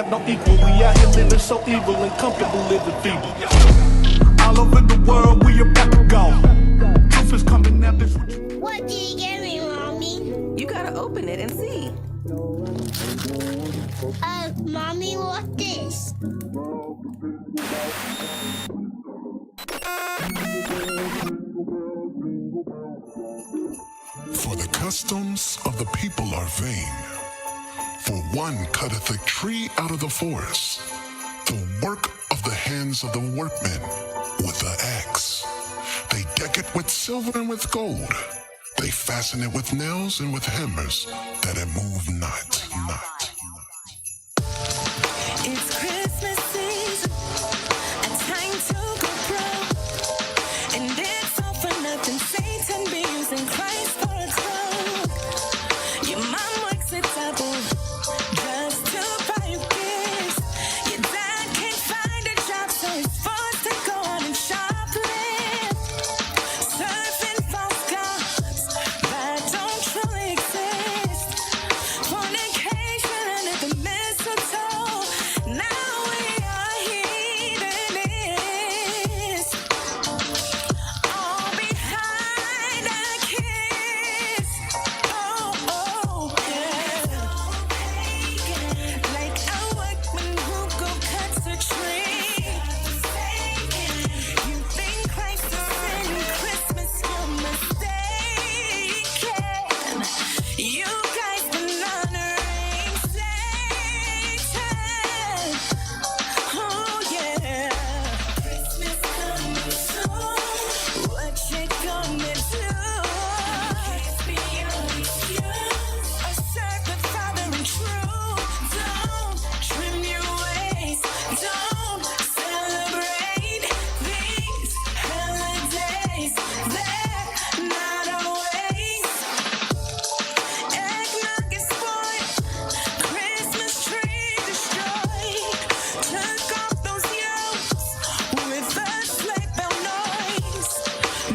have no equal. We out here living so evil and comfortable living feeble. All over the world, we about to go. Truth is coming out this. What did you get me, Mommy? You gotta open it and see. Mommy, what's this? For the customs of the people are vain. For one cutteth a tree out of the forest, the work of the hands of the workmen with the axe. They deck it with silver and with gold. They fasten it with nails and with hammers, that it move not. It's Christmas season, a time to go broke, and it's all for nothing. Satan be using Christ for a cloak. Your mom works a double just to buy you gifts. Your dad can't find a job, so he's forced to go out and shoplift, serving false gods that don't truly exist. Fornication under the mistletoe. Now we are heathenists, all behind a kiss. Oh, yeah. Like a workman who go cuts a tree. You think Christ is in Christmas, you're mistaken. You guys been honoring Satan. Oh yeah. Christmas coming soon. What you gonna do? Can't be your excuse. Assert the Father in truth. Don't trim your waist. Don't celebrate these holidays. They're not always. Eggnog is spoiled, Christmas tree destroyed. Took off those yokes with a sleigh bell noise.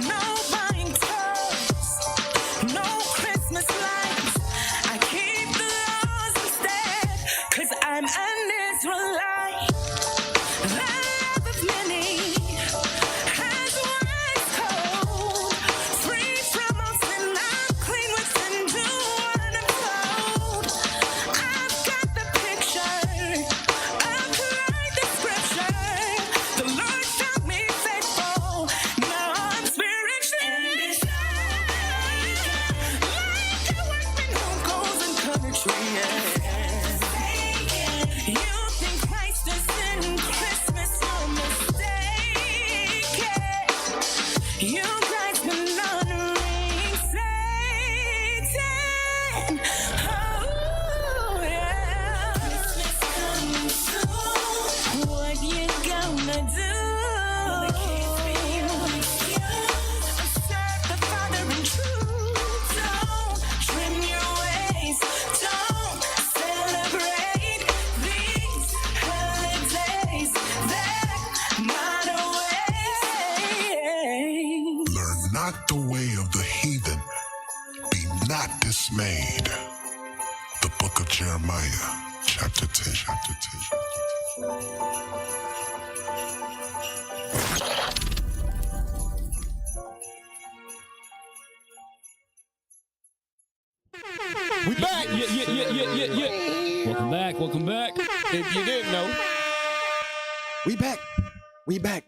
No buying toys, no Christmas lights. I keep the laws instead, 'cause I'm an Israelite. The love of many has wax cold. Free from all sin, I'm clean with sin, do what I'm told. I've got the picture, applied the scripture. The Lord found me faithful, now I'm spiritually like a workman who goes and cuts a tree. You think Christ is in Christmas, you're mistaken. You guys been honoring Satan. Oh yeah. Christmas coming soon. What you gonna do? The kids be on excuse. Assert the Father in truth. Don't trim your waist. Don't celebrate these holidays. They're not always. Learn not the way of the heathen. Be not dismayed. The book of Jeremiah, chapter 10. We back. Yeah. Welcome back. If you didn't know, We back.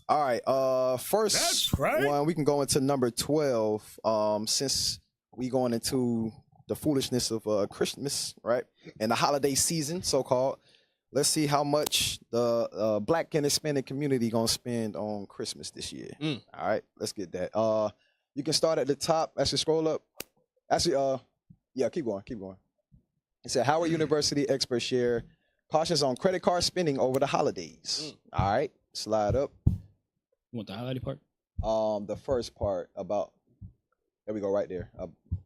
All right. First That's right. one, we can go into number 12. Since we going into the foolishness of Christmas, right, and the holiday season, so called. Let's see how much the Black and Hispanic community gonna spend on Christmas this year. All right, let's get that. You can start at the top. Actually, scroll up. Actually, yeah, keep going. It said Howard University experts share cautions on credit card spending over the holidays. All right, slide up. you want the highlighted part? The first part about, there we go, right there.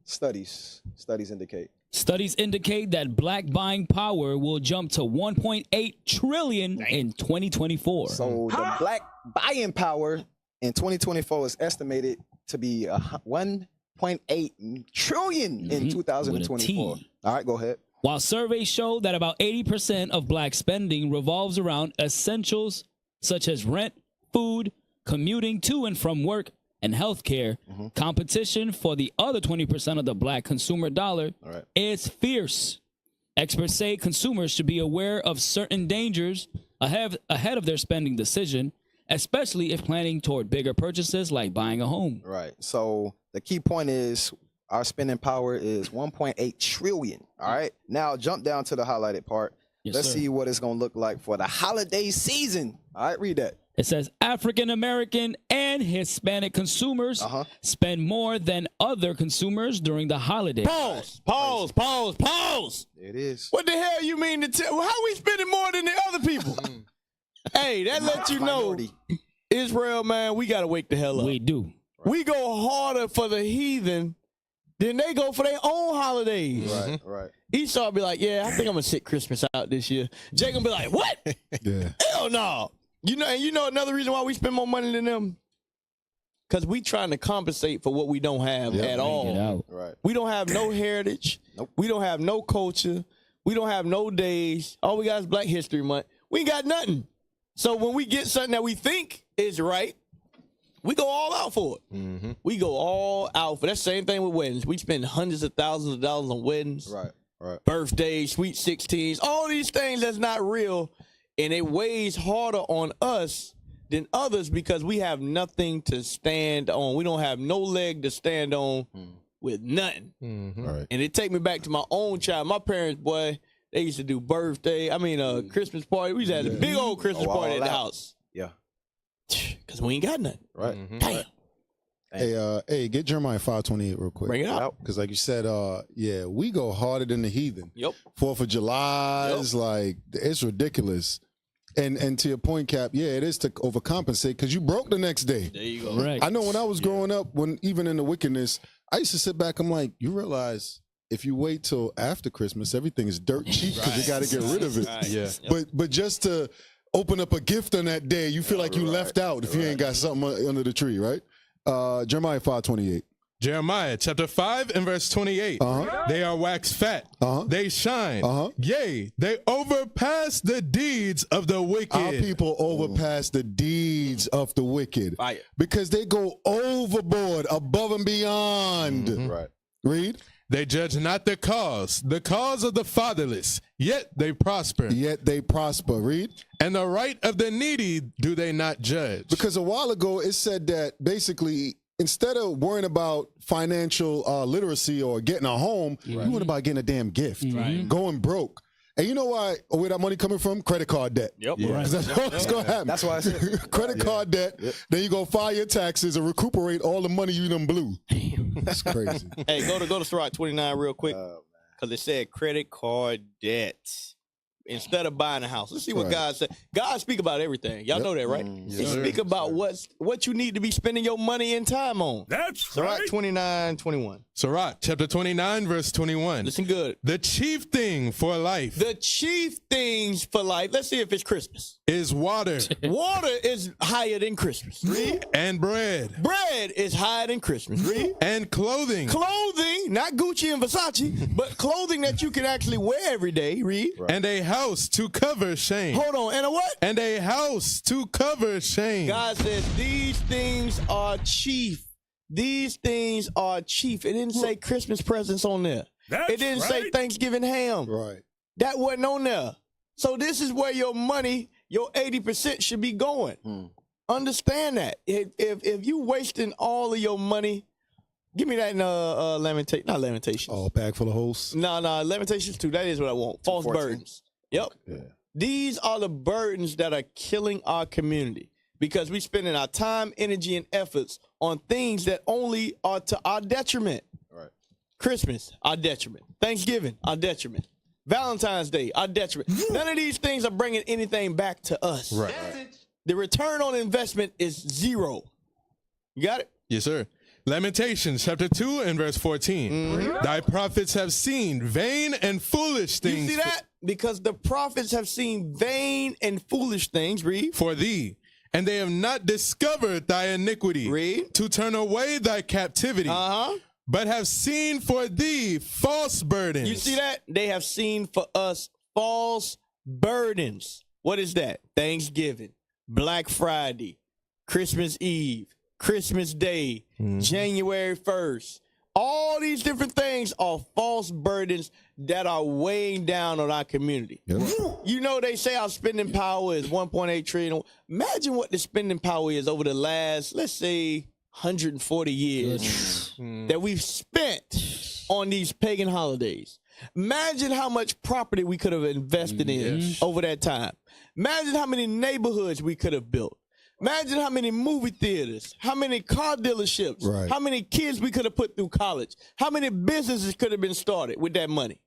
Studies indicate. Studies indicate that Black buying power will jump to 1.8 trillion in 2024. So the Black buying power in 2024 is estimated to be 1.8 trillion in 2024. All right, go ahead. While surveys show that about 80% of black spending revolves around essentials such as rent, food, commuting to and from work, and healthcare, competition for the other 20% of the black consumer dollar is fierce. Experts say consumers should be aware of certain dangers ahead of their spending decision, especially if planning toward bigger purchases like buying a home. Right. So the key point is our spending power is 1.8 trillion. All right. Now jump down to the highlighted part. Yes, Let's sir. see what it's going to look like for the holiday season. All right. Read that. It says African American and Hispanic consumers spend more than other consumers during the holidays. Pause. It is. What the hell you mean to tell? How we spending more than the other people? Hey, that lets you know, Minority. Israel, man, we got to wake the hell up. We do. We go harder for the heathen than they go for their own holidays. Right. Right. Esau be like, yeah, I think I'm going to sit Christmas out this year. Jacob be like, what? Yeah. Hell no. You know another reason why we spend more money than them? Because we trying to compensate for what we don't have at Get all. out. Right. We don't have no heritage. Nope. We don't have no culture. We don't have no days. All we got is Black History Month. We ain't got nothing. So when we get something that we think is right, we go all out for it. We go all out for it. That's the same thing with weddings. We spend hundreds of thousands of dollars on weddings, Right. Right. birthdays, sweet 16s, all these things that's not real. And it weighs harder on us than others because we have nothing to stand on. We don't have no leg to stand on with nothing. Right. And it take me back to my own child. My parents, boy, they used to do Christmas party. We used to have a big old Christmas party at the house. Yeah. Because we ain't got nothing. Right. Damn. Hey, get Jeremiah 5:28 real quick. Bring it out. Because like you said, we go harder than the heathen. Yep. 4th of July is like, it's ridiculous. And to your point, Cap, it is to overcompensate because you broke the next day. There you go. Right. I know when I was growing up, when even in the wickedness, I used to sit back, I'm like, you realize if you wait till after Christmas, everything is dirt cheap because you got to get rid of it. Right. Yeah. But just to open up a gift on that day, you feel like you left out if you ain't got something under the tree, right? Jeremiah 5:28. Jeremiah chapter 5 and verse 28. They are waxed fat. They shine. Yea, they overpass the deeds of the wicked. Our people overpass the deeds of the wicked Fire. because they go overboard, above and beyond. Right. Read. They judge not the cause of the fatherless, yet they prosper. Yet they prosper. Read. And the right of the needy do they not judge. Because a while ago it said that basically instead of worrying about financial literacy or getting a home, you worry about getting a damn gift, going broke. And you know where that money coming from? Credit card debt. Yep. Because that's what's going to happen. That's why I said credit card debt. Then you go file your taxes and recuperate all the money you done blew. That's crazy. Hey, go to Sirach 29 real quick because it said credit card debts instead of buying a house. Let's see what God said. God speak about everything. Y'all know that, right? He speak about what you need to be spending your money and time on. That's Sirach 29:21. Sirach chapter 29 verse 21. Listen good. The chief thing for life The chief things for life. Let's see if it's Christmas. is water Water is higher than Christmas. Read. and bread Bread is higher than Christmas. Read. and clothing Clothing, not Gucci and Versace, but clothing that you can actually wear every day. Read. and a house to cover shame. Hold on. And a what? And a house to cover shame. God says these things are chief. These things are chief. It didn't say Christmas presents on there. It didn't say Thanksgiving ham. Right. That wasn't on there. So this is where your money, your 80% should be going. Understand that. If you wasting all of your money, give me that in not Lamentations. Oh, bag full of holes. No, Lamentations 2. That is what I want. False 14. burdens. Yep. Yeah. These are the burdens that are killing our community because we're spending our time, energy, and efforts on things that only are to our detriment. Right. Christmas, our detriment. Thanksgiving, our detriment. Valentine's Day, our detriment. None of these things are bringing anything back to us. Right. The return on investment is zero. You got it? Yes, sir. Lamentations chapter 2 and verse 14. Thy prophets have seen vain and foolish You things see that? Because the prophets have seen vain and foolish things. Read. for thee, and they have not discovered thy iniquity. Read. To turn away thy captivity. but have seen for thee false burdens. You see that? They have seen for us false burdens. What is that? Thanksgiving, Black Friday, Christmas Eve, Christmas Day, January 1st. All these different things are false burdens that are weighing down on our community. Yep. You know, they say our spending power is 1.8 trillion. Imagine what the spending power is over the last, let's say, 140 years that we've spent on these pagan holidays. Imagine how much property we could have invested in over that time. Imagine how many neighborhoods we could have built. Imagine how many movie theaters, how many car dealerships, how many kids we could have put through college, how many businesses could have been started with that money.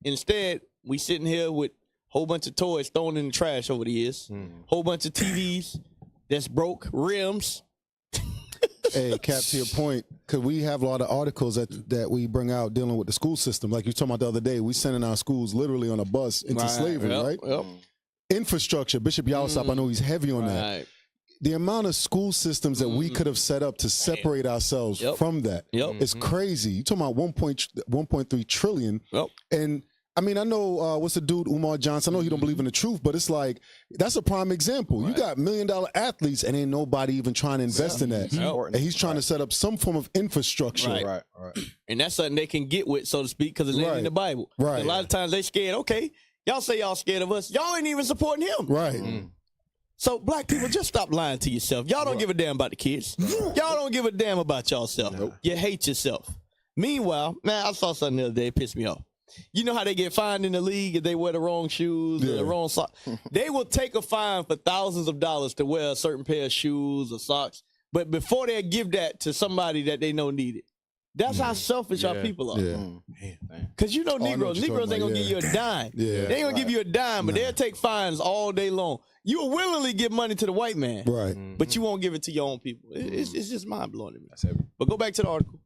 Instead, we sitting here with a whole bunch of toys thrown in the trash over the years, whole bunch of TVs that's broke, rims. Hey, Cap, to your point, because we have a lot of articles that we bring out dealing with the school system. Like you were talking about the other day, we sending our schools literally on a bus into slavery, right? Yep. Infrastructure, Bishop Yalsop, I know he's heavy on that. The amount of school systems that we could have set up to separate ourselves from that is crazy. You're talking about 1.3 trillion. And I mean, I know what's the dude, Umar Johnson. I know he don't believe in the truth, but it's like, that's a prime example. You got $1 million athletes and ain't nobody even trying to invest in that. And he's trying to set up some form of infrastructure. And that's something they can get with, so to speak, because it's in the Bible. A lot of times they scared, okay, y'all say y'all scared of us. Y'all ain't even supporting him. So black people, just stop lying to yourself. Y'all don't give a damn about the kids. Y'all don't give a damn about yourself. You hate yourself. Meanwhile, man, I saw something the other day, it pissed me off. You know how they get fined in the league if they wear the wrong shoes or the wrong socks? They will take a fine for thousands of dollars to wear a certain pair of shoes or socks, but before they give that to somebody that they know need it. That's how selfish our people are. Because you know Negroes ain't going to give you a dime. They ain't going to give you a dime, but they'll take fines all day long. You will willingly give money to the white man, but you won't give it to your own people. It's just mind-blowing to me. But go back to the article.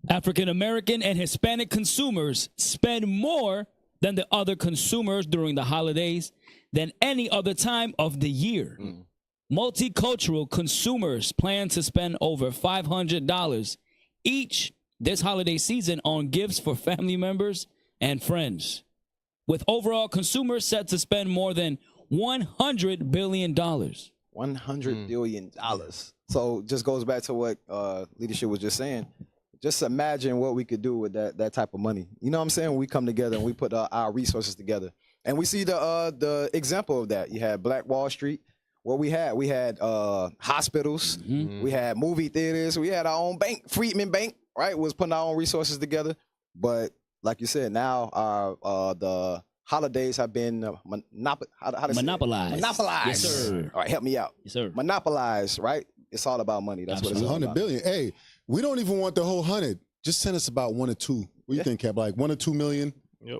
African American and Hispanic consumers spend more than the other consumers during the holidays than any other time of the year. Multicultural consumers plan to spend over $500 each this holiday season on gifts for family members and friends, with overall consumers set to spend more than $100 billion. $100 billion. So just goes back to what leadership was just saying. Just imagine what we could do with that type of money. You know what I'm saying? We come together and we put our resources together. And we see the example of that. You had Black Wall Street. What we had hospitals, we had movie theaters, we had our own bank, Freedman Bank, right? Was putting our own resources together. But like you said, now our the holidays have been monopolized. Monopolized. Yes, sir. All right, help me out. Yes, sir. Monopolized, right? It's all about money. That's what it's all about. $100 billion. Hey, we don't even want the whole 100. Just send us about 1 or 2. What do you think, Cap? Like 1 or 2 million?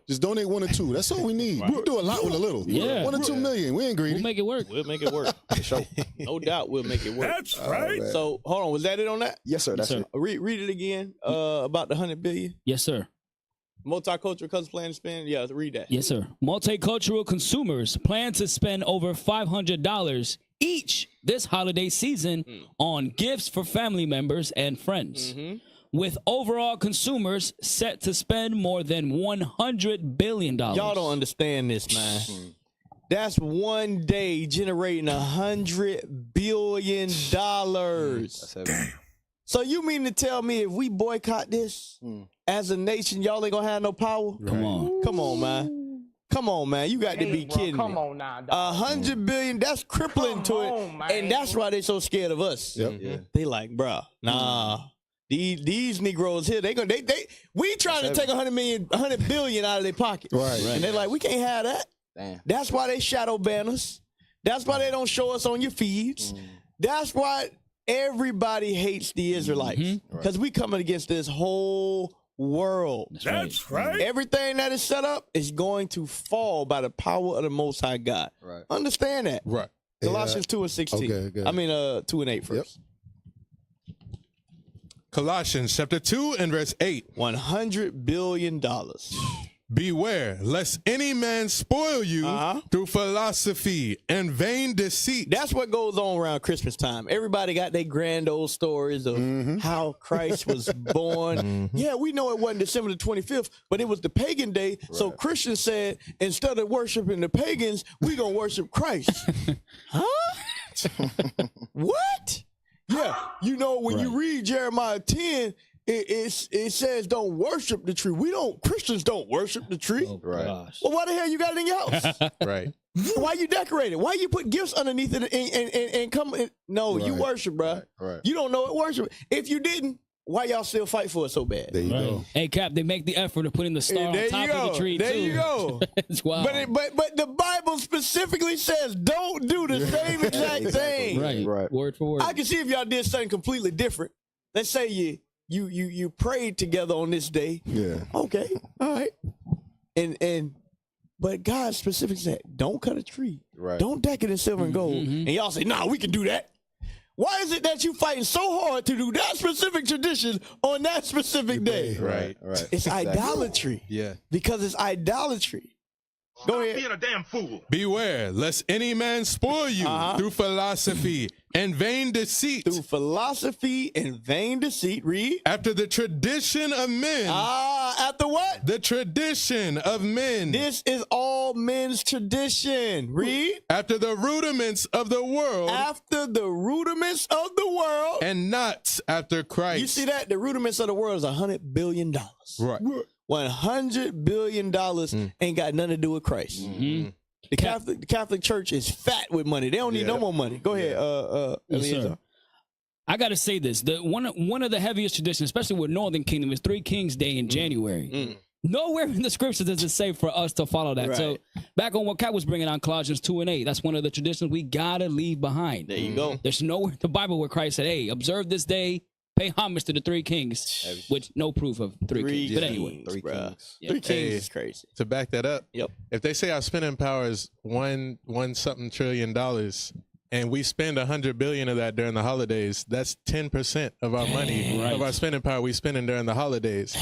Just donate 1 or 2. That's all we need. We'll do a lot with a little. 1 or 2 million. We ain't greedy. We'll make it work. We'll make it work. No doubt we'll make it work. That's right. So, hold on. Was that it on that? Yes, sir. That's it. Read it again about the $100 billion. Yes, sir. Multicultural cousins plan to spend. Yeah, read that. Yes, sir. Multicultural consumers plan to spend over $500 each this holiday season on gifts for family members and friends, with overall consumers set to spend more than $100 billion. Y'all don't understand this, man. That's one day generating $100 billion. That's heavy. So you mean to tell me if we boycott this as a nation, y'all ain't gonna have no power? Come on. Come on, man. Come on, man. You got to be kidding me. Come on now, dog. $100 billion, that's crippling to it. Man. And that's why they so scared of us. They like, bruh, nah. These Negroes here, we trying to take $100 billion out of their pocket. Right. And they're like, we can't have that. Damn. That's why they shadow ban us. That's why they don't show us on your feeds. That's why everybody hates the Israelites. Because we coming against this whole world. That's right. Everything that is set up is going to fall by the power of the Most High God. Right. Understand that. Right. Colossians 2 and 16. Okay. I mean, 2 and 8 first. Colossians chapter 2 and verse 8. $100 billion. Beware, lest any man spoil you through philosophy and vain deceit. That's what goes on around Christmas time. Everybody got their grand old stories of how Christ was born. Yeah, we know it wasn't December the 25th, but it was the pagan day. So Christians said, instead of worshiping the pagans, we gonna worship Christ. What? Yeah, you know, when you read Jeremiah 10, it says don't worship the tree. Christians don't worship the tree. Oh, gosh. Well, why the hell you got it in your house? Right. Why you decorate it? Why you put gifts underneath it and come? No, you worship, bro. Right. You don't know it worship. If you didn't, why y'all still fight for it so bad? There you go. Hey, Cap, they make the effort of putting the star on top of the tree, There too. you go. It's wild. But the Bible specifically says don't do the same exact thing. Right. Word for word. I can see if y'all did something completely different. Let's say you prayed together on this day. Yeah. Okay. All right. But God specifically said, don't cut a tree. Right. Don't deck it in silver and gold. And y'all say, nah, we can do that. Why is it that you fighting so hard to do that specific tradition on that specific day? Right. It's idolatry. Yeah. Because it's idolatry. Go ahead. Being a damn fool. Beware, lest any man spoil you through philosophy and vain deceit. Through philosophy and vain deceit. Read. After the tradition of men. After what? The tradition of men. This is all men's tradition. Read. After the rudiments of the world. After the rudiments of the world. And not after Christ. You see that? The rudiments of the world is $100 billion. Right. $100 billion ain't got nothing to do with Christ. The Catholic Church is fat with money. They don't need no more money. Go ahead. Yes, I got to say this. One of the heaviest traditions, especially with Northern Kingdom, is Three Kings Day in January. Nowhere in the scriptures does it say for us to follow that. Right. So back on what Kat was bringing on, Colossians 2:8, that's one of the traditions we got to leave behind. There you go. There's nowhere in the Bible where Christ said, hey, observe this day, pay homage to the three kings, which no proof of three kings. But anyway. Three Kings. Yeah. Three Kings is crazy. To back that up, Yep. if they say our spending power is one something $trillion, and we spend $100 billion of that during the holidays, that's 10% of our money, of our spending power we spending during the holidays.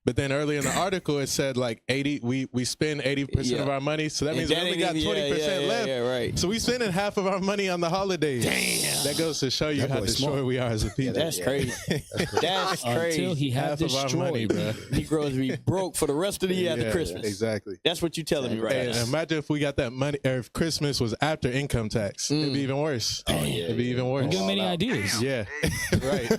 But then earlier in the article, it said like 80, we spend 80% of our money. So that means we only got 20% left. Yeah, right. So we spending half of our money on the holidays. Damn. That goes to show you That how boy's destroyed smart. we are as a people. That's crazy. That's crazy. Until he had Half of our money, destroyed. bro. Negroes be broke for the rest of the year after Christmas. Exactly. That's what you telling me right And now. imagine if we got that money, or if Christmas was after income tax. It'd be even worse. It'd be even worse. Give him any ideas. Yeah, right.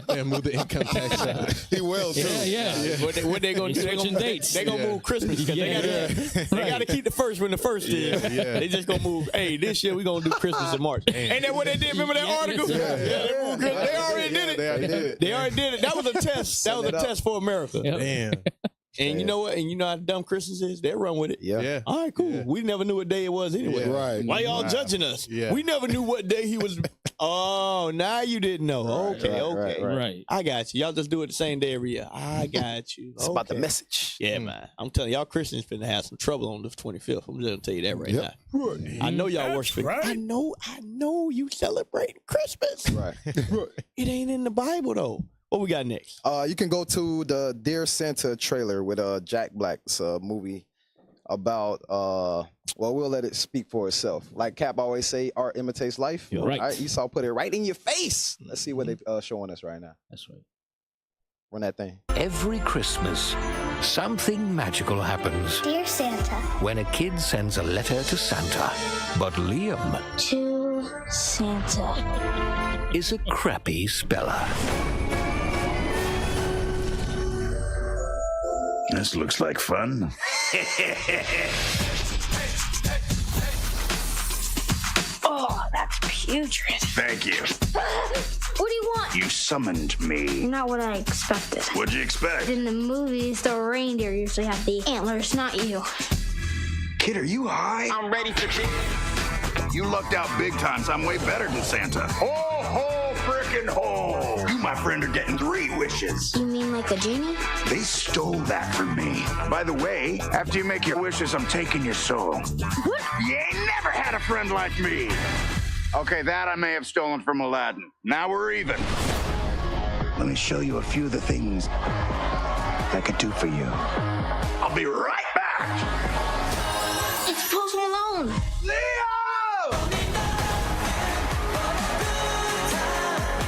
And move the income tax out. He will too. Yeah. What they gonna do? They Switching gonna, dates. they gonna move Christmas because they gotta keep the first when the first is. Yeah. They just gonna move. Hey, this year we gonna do Christmas in March. Ain't that what they did? Remember that article? yes, They moved Christmas. They already did it. They already did it. They already did it. That was a test. That was a test for America. Yep. Damn. And you know what? And you know how dumb Christmas is? They run with it. Yeah. All right, cool. Yeah. We never knew what day it was anyway. Yeah. Right. Why y'all judging us? Yeah. We never knew what day he was. Oh, now you didn't know. Okay. Right. I got you. Y'all just do it the same day every year. I got you. It's about the message. Yeah, man. I'm telling y'all, Christians finna have some trouble on the 25th. I'm just gonna tell you that right now. I know y'all worshiping. right. I know you celebrating Christmas. Right. It ain't in the Bible though. What we got next? You can go to the Dear Santa trailer with Jack Black's movie about well, we'll let it speak for itself. Like Cap always say, art imitates life. You're right. All right, Esau put it right in your face. Let's see what they showing us right now. That's right. Run that thing. Every Christmas, something magical happens Dear Santa, when a kid sends a letter to Santa. But Liam to Santa. is a crappy speller. This looks like fun. Oh, that's putrid. Thank you. What do you want? You summoned me. Not what I expected. What'd you expect? In the movies, the reindeer usually have the antlers, not you. Kid, are you high? I'm ready for this. You lucked out big time, so I'm way better than Santa. Ho, ho, frickin' ho! You, my friend, are getting 3 wishes. You mean like a genie? They stole that from me. By the way, after you make your wishes, I'm taking your soul. What? You ain't never had a friend like me. Okay, that I may have stolen from Aladdin. Now we're even. Let me show you a few of the things I could do for you. I'll be right It's Post Malone.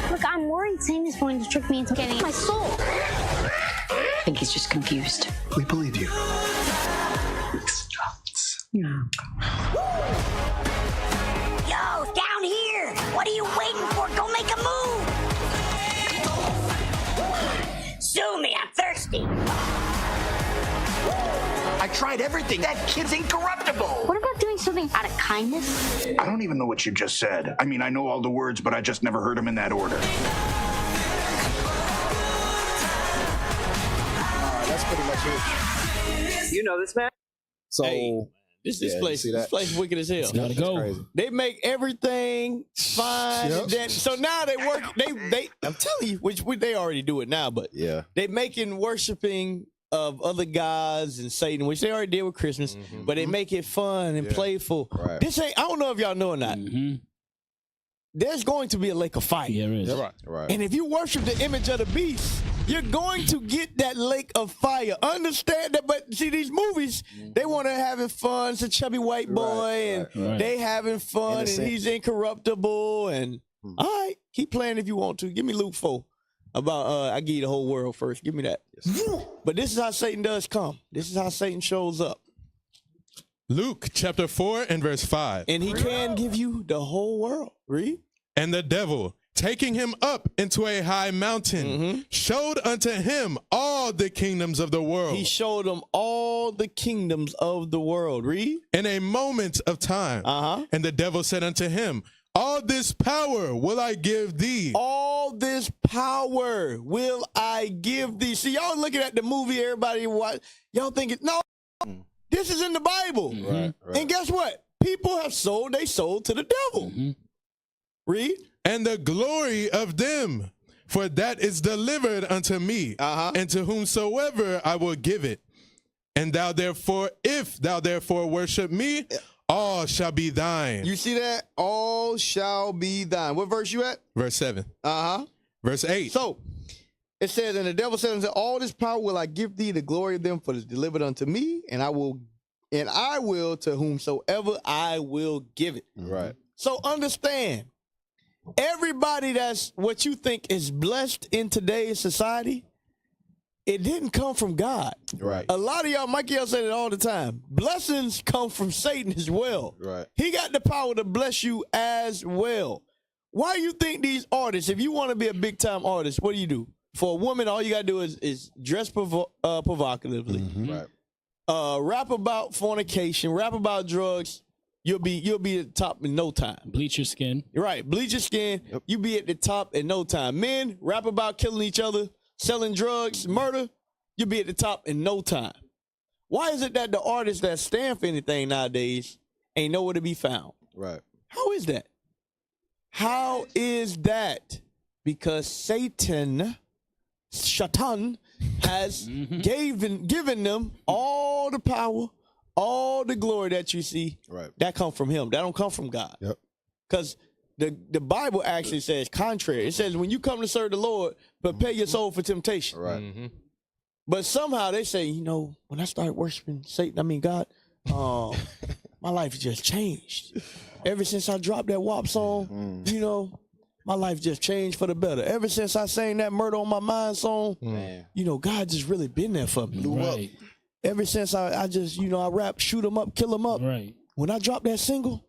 Look, I'm worried Satan is going to trick me into getting my soul. I think he's just confused. We believe you. Yeah. Yo, down here! What are you waiting for? Go make a move! Sue me, I'm thirsty. I tried everything. That kid's incorruptible. What about doing something out of kindness? I don't even know what you just said. I mean, I know all the words, but I just never heard them in that order. That's pretty much it. You know this, man? So hey, this place wicked as hell. Gotta go. Crazy. They make everything fine. Yep. Then, so now they work. They. I'm telling you, which they already do it now, but Yeah. they making worshiping of other gods and Satan, which they already did with Christmas, but they make it fun and playful. Right. This ain't. I don't know if y'all know or not. There's going to be a lake of fire. Yeah, there is. Right. And if you worship the image of the beast, you're going to get that lake of fire. Understand that, but see, these movies, they want to having fun. It's a chubby white boy, and they having fun, Innocent. and he's incorruptible. And all right, keep playing if you want to. Give me Luke 4 about I give you the whole world first. Give me that. But this is how Satan does come. This is how Satan shows up. Luke chapter 4 and verse 5. And he can give you the whole world. Read. And the devil, taking him up into a high mountain, showed unto him all the kingdoms of the world. He showed him all the kingdoms of the world. Read. In a moment of time. And the devil said unto him, all this power will I give thee. All this power will I give thee. See, y'all looking at the movie, everybody watch. Y'all thinking, no, this is in the Bible. Right. And guess what? People have sold their soul to the devil. Read. And the glory of them, for that is delivered unto me, and to whomsoever I will give it. And thou therefore, if thou therefore worship me, all shall be thine. You see that? All shall be thine. What verse you at? Verse 7. Verse 8. So it says, and the devil said unto all this power will I give thee, the glory of them, for it is delivered unto me, and I will to whomsoever I will give it. Right. So understand, everybody that's what you think is blessed in today's society, it didn't come from God. Right. A lot of y'all, Mikey said it all the time. Blessings come from Satan as well. Right. He got the power to bless you as well. Why you think these artists, if you want to be a big time artist, what do? For a woman, all you got to do is dress provocatively. Right. Rap about fornication, rap about drugs. You'll be at the top in no time. Bleach your skin. Right. Bleach your skin. Yep. You be at the top in no time. Men rap about killing each other, selling drugs, murder. You'll be at the top in no time. Why is it that the artists that stand for anything nowadays ain't nowhere to be found? Right. How is that? How is that? Because Satan, has given them all the power, all the glory that you see. Right. That come from him. That don't come from God. Yep. Because the Bible actually says contrary. It says when you come to serve the Lord, prepare your soul for temptation. Right. But somehow they say, when I started worshiping God, my life just changed. Ever since I dropped that WAP song, my life just changed for the better. Ever since I sang that Murder on My Mind song, God just really been there for me. Right. Ever since I just, I rap, shoot 'em up, kill 'em up. Right. When I dropped that single,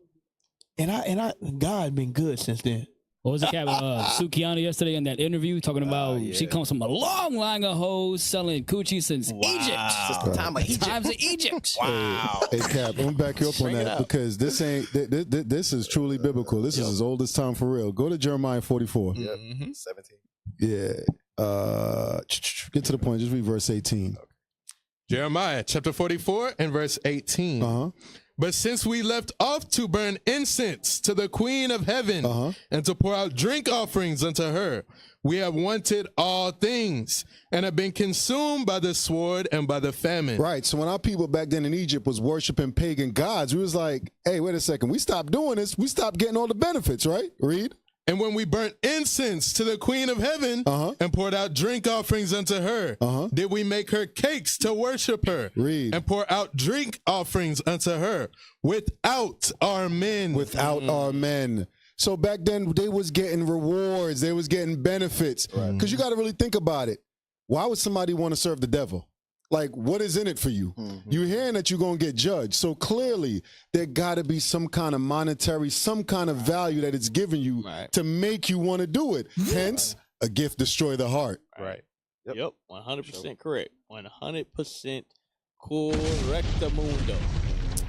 God been good since then. What was the cat Sukiana yesterday in that interview talking about she comes from a long line of hoes selling coochie since Egypt. Since the time of Egypt. Times of Egypt. Wow. Hey, Cap, I'm gonna back you up on Bring it that out. because this ain't this is truly biblical. This is as old as time for real. Go to Jeremiah 44. Yep. 17. Yeah. Get to the point. Just read verse 18. Jeremiah chapter 44 and verse 18. But since we left off to burn incense to the Queen of Heaven and to pour out drink offerings unto her, we have wanted all things and have been consumed by the sword and by the famine. Right. So when our people back then in Egypt was worshiping pagan gods, we was like, hey, wait a second. We stopped doing this. We stopped getting all the benefits, right? Read. And when we burnt incense to the Queen of Heaven and poured out drink offerings unto her, did we make her cakes to worship her and pour out drink offerings unto her without our men. Without our men. So back then, they was getting rewards. They was getting benefits. Because you got to really think about it. Why would somebody want to serve the devil? Like, what is in it for you? You're hearing that you're going to get judged. So clearly, there got to be some kind of monetary, some kind of value that it's giving you to make you want to do it. Hence, a gift destroy the heart. Right. Yep. 100% correct. 100% correctamundo.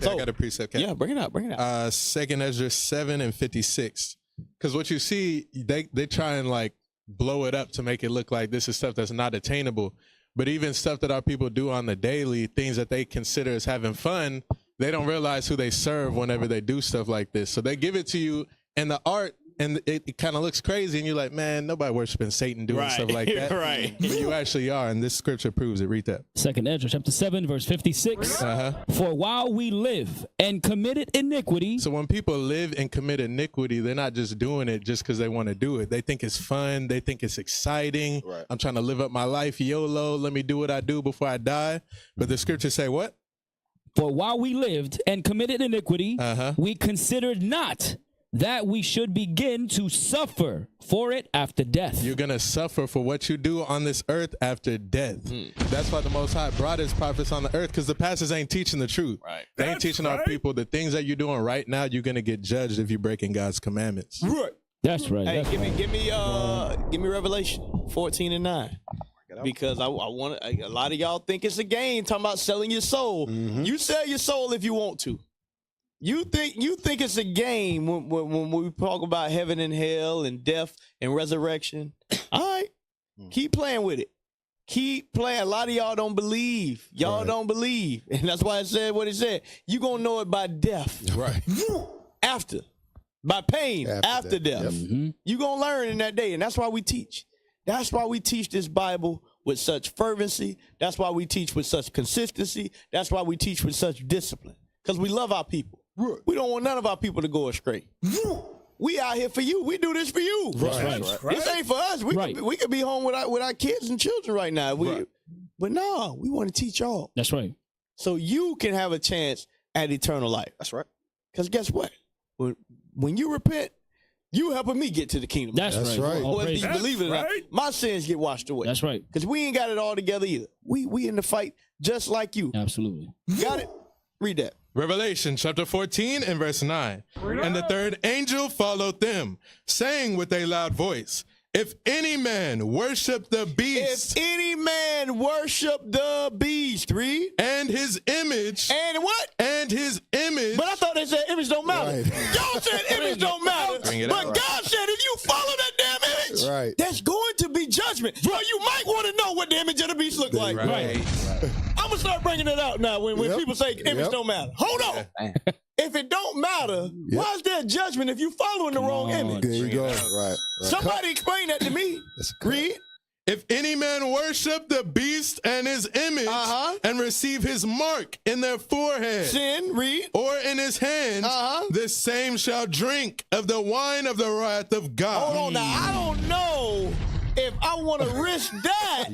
So, I got a precept. Yeah, bring it out. 2nd Ezra 7 and 56. Because what you see, they try and like blow it up to make it look like this is stuff that's not attainable. But even stuff that our people do on the daily, things that they consider as having fun, they don't realize who they serve whenever they do stuff like this. So they give it to you, and the art, and it kind of looks crazy, and you're like, man, nobody worshiping Satan doing stuff like that. Right. But you actually are, and this scripture proves it. Read that. 2nd Ezra chapter 7, verse 56. For while we live and committed iniquity. So when people live and commit iniquity, they're not just doing it just because they want to do it. They think it's fun. They think it's exciting. I'm trying to live up my life. YOLO. Let me do what I do before I die. But the scriptures say what? For while we lived and committed iniquity, we considered not that we should begin to suffer for it after death. You're going to suffer for what you do on this earth after death. That's why the Most High brought his prophets on the earth, because the pastors ain't teaching the truth. They ain't teaching our people the things that you're doing right now. You're going to get judged if you're breaking God's commandments. That's right. Hey, That's give me Revelation 14 and 9. Because I want a lot of y'all think it's a game talking about selling your soul. You sell your soul if you want to. You think it's a game when we talk about heaven and hell and death and resurrection. All right. Keep playing with it. Keep playing. A lot of y'all don't believe. Y'all don't believe. And that's why it said what it said. You're going to know it by death. Right. After. By pain. After death. You're going to learn in that day. And that's why we teach. That's why we teach this Bible with such fervency. That's why we teach with such consistency. That's why we teach with such discipline. Because we love our people. We don't want none of our people to go astray. We out here for you. We do this for you. This ain't for us. We could be home with our kids and children right now. But no, we want to teach y'all. That's right. So you can have a chance at eternal life. That's right. Because guess what? When you repent, you helping me get to the kingdom. That's right. Whether you believe it or not, my sins get washed away. That's right. Because we ain't got it all together either. We in the fight just like you. Absolutely. Got it? Read that. Revelation chapter 14 and verse 9. And the third angel followed them, saying with a loud voice, if any man worship the beast. If any man worship the beast. Read. And his image. And what? And his image. But I thought they said image don't matter. Y'all said image don't matter. But God said if you follow that damn image, there's going to be judgment. So you might want to know what the image of the beast look like. I'm going to start bringing it out now when people say image don't matter. Hold on. If it don't matter, why is there judgment if you following the wrong image? There you go. Right. Somebody explain that to me. Read. If any man worship the beast and his image and receive his mark in their forehead, sin, read, or in his hands, the same shall drink of the wine of the wrath of God. Hold on now, I don't know if I want to risk that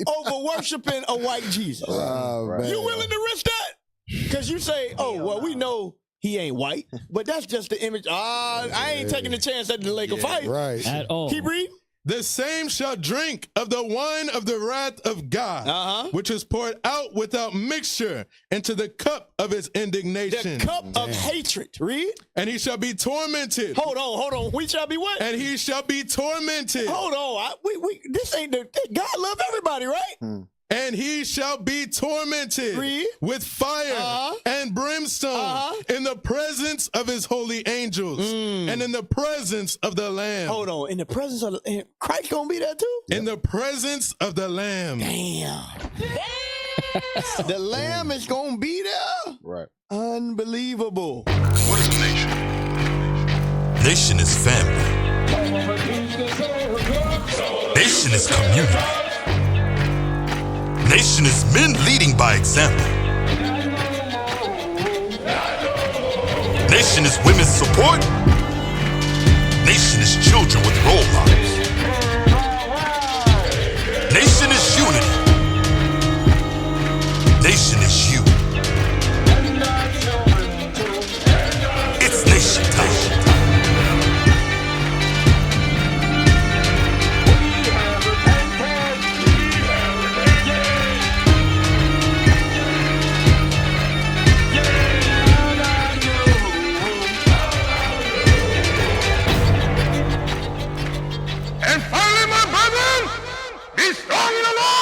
over worshiping a white Jesus. You willing to risk that? Because you say, well, we know he ain't white, but that's just the image. I ain't taking the chance at the lake of fire. Right. At all. Keep reading. The same shall drink of the wine of the wrath of God, which is poured out without mixture into the cup of his indignation. The cup of hatred. Read. And he shall be tormented. Hold on. We shall be what? And he shall be tormented. Hold on. This ain't the God love everybody, right? And he shall be tormented with fire and brimstone in the presence of his holy angels and in the presence of the Lamb. Hold on. In the presence of the Christ gonna be there too? In the presence of the Lamb. Damn. The Lamb is gonna be there? Right. Unbelievable. What is a nation? Nation is family. Nation is community. Nation is men leading by example. Nation is women's support. Nation is children with role models. Nation is unity. Nation is you. It's nation time. And finally, my brethren, be strong in the Lord